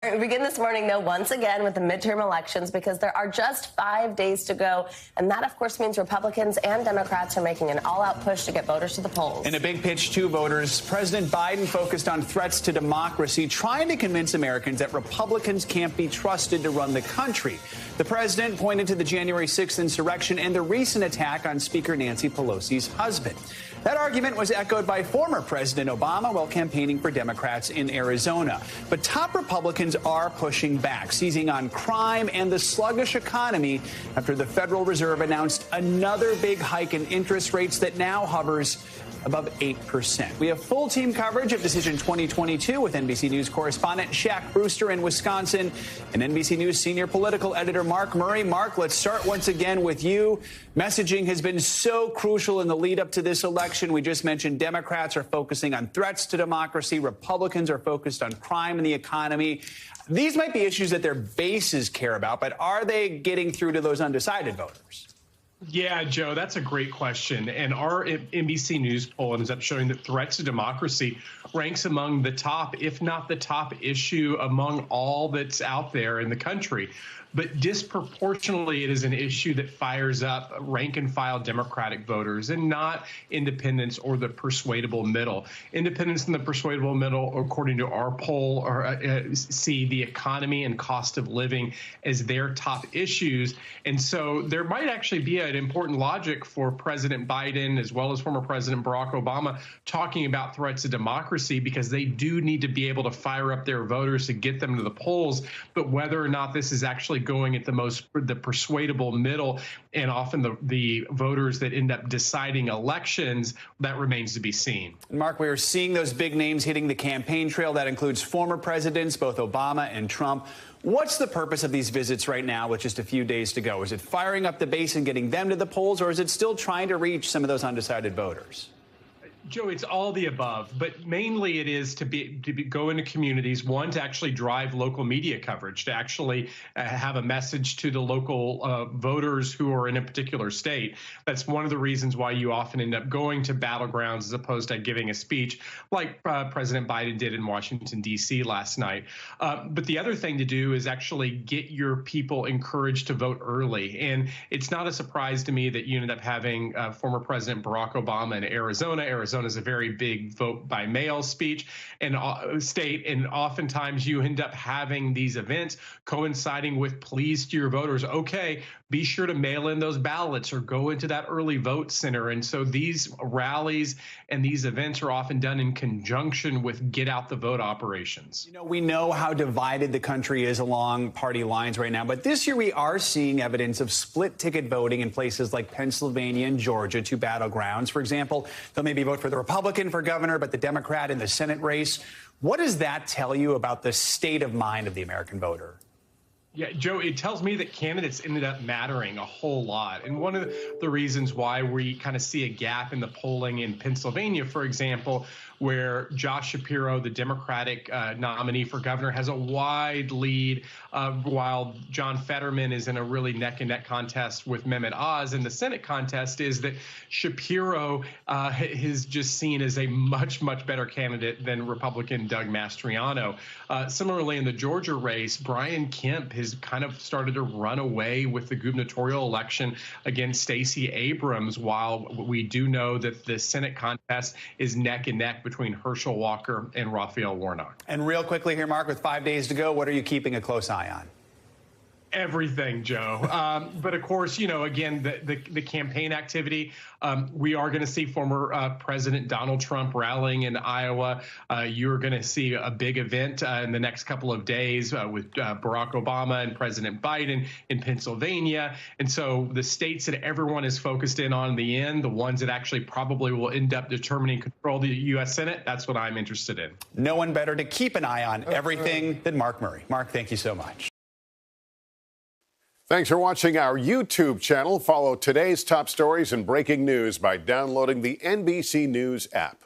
We begin this morning, though, once again with the midterm elections because there are just 5 days to go. And that, of course, means Republicans and Democrats are making an all-out push to get voters to the polls. In a big pitch to voters, President Biden focused on threats to democracy, trying to convince Americans that Republicans can't be trusted to run the country. The president pointed to the January 6th insurrection and the recent attack on Speaker Nancy Pelosi's husband. That argument was echoed by former President Obama while campaigning for Democrats in Arizona. But top Republicans are pushing back, seizing on crime and the sluggish economy after the Federal Reserve announced another big hike in interest rates that now hovers above 8%. We have full team coverage of Decision 2022 with NBC News correspondent Shaq Brewster in Wisconsin and NBC News senior political editor Mark Murray. Mark, let's start once again with you. Messaging has been so crucial in the lead up to this election. We just mentioned Democrats are focusing on threats to democracy. Republicans are focused on crime and the economy. These might be issues that their bases care about, but are they getting through to those undecided voters? Yeah, Joe, that's a great question. And our NBC News poll ends up showing that threats to democracy ranks among the top, if not the top issue among all that's out there in the country. But disproportionately, it is an issue that fires up rank and file Democratic voters and not independents or the persuadable middle. Independents and the persuadable middle, according to our poll, see the economy and cost of living as their top issues. And so there might actually be an important logic for President Biden as well as former President Barack Obama talking about threats to democracy, because they do need to be able to fire up their voters to get them to the polls. But whether or not this is actually going at the persuadable middle and often the voters that end up deciding elections, that remains to be seen. Mark, we are seeing those big names hitting the campaign trail. That includes former presidents, both Obama and Trump. What's the purpose of these visits right now with just a few days to go? Is it firing up the base and getting them to the polls, or is it still trying to reach some of those undecided voters? Joe, it's all the above, but mainly it is to go into communities, one, to actually drive local media coverage, to actually have a message to the local voters who are in a particular state. That's one of the reasons why you often end up going to battlegrounds as opposed to giving a speech like President Biden did in Washington, D.C. last night. But the other thing to do is actually get your people encouraged to vote early. And it's not a surprise to me that you ended up having former President Barack Obama in Arizona. Arizona is a very big vote by mail speech and state, and oftentimes you end up having these events coinciding with pleas to your voters. Okay, be sure to mail in those ballots or go into that early vote center. And so these rallies and these events are often done in conjunction with get out the vote operations. You know, we know how divided the country is along party lines right now, but this year we are seeing evidence of split ticket voting in places like Pennsylvania and Georgia, two battlegrounds. For example, they'll maybe vote for the Republican for governor, but the Democrat in the Senate race. What does that tell you about the state of mind of the American voter? Yeah, Joe, it tells me that candidates ended up mattering a whole lot. And one of the reasons why we kind of see a gap in the polling in Pennsylvania, for example, where Josh Shapiro, the Democratic nominee for governor, has a wide lead, while John Fetterman is in a really neck-and-neck contest with Mehmet Oz in the Senate contest, is that Shapiro is just seen as a much, much better candidate than Republican Doug Mastriano. Similarly, in the Georgia race, Brian Kemp has kind of started to run away with the gubernatorial election against Stacey Abrams, while we do know that the Senate contest is neck and neck between Herschel Walker and Raphael Warnock. And real quickly here, Mark, with 5 days to go, what are you keeping a close eye on? Everything, Joe. But of course, you know, again, the campaign activity, we are going to see former President Donald Trump rallying in Iowa. You're going to see a big event in the next couple of days with Barack Obama and President Biden in Pennsylvania. And so the states that everyone is focused in on the end, the ones that actually probably will end up determining control the U.S. Senate, that's what I'm interested in. No one better to keep an eye on everything than Mark Murray. Mark, thank you so much. Thanks for watching our YouTube channel. Follow today's top stories and breaking news by downloading the NBC News app.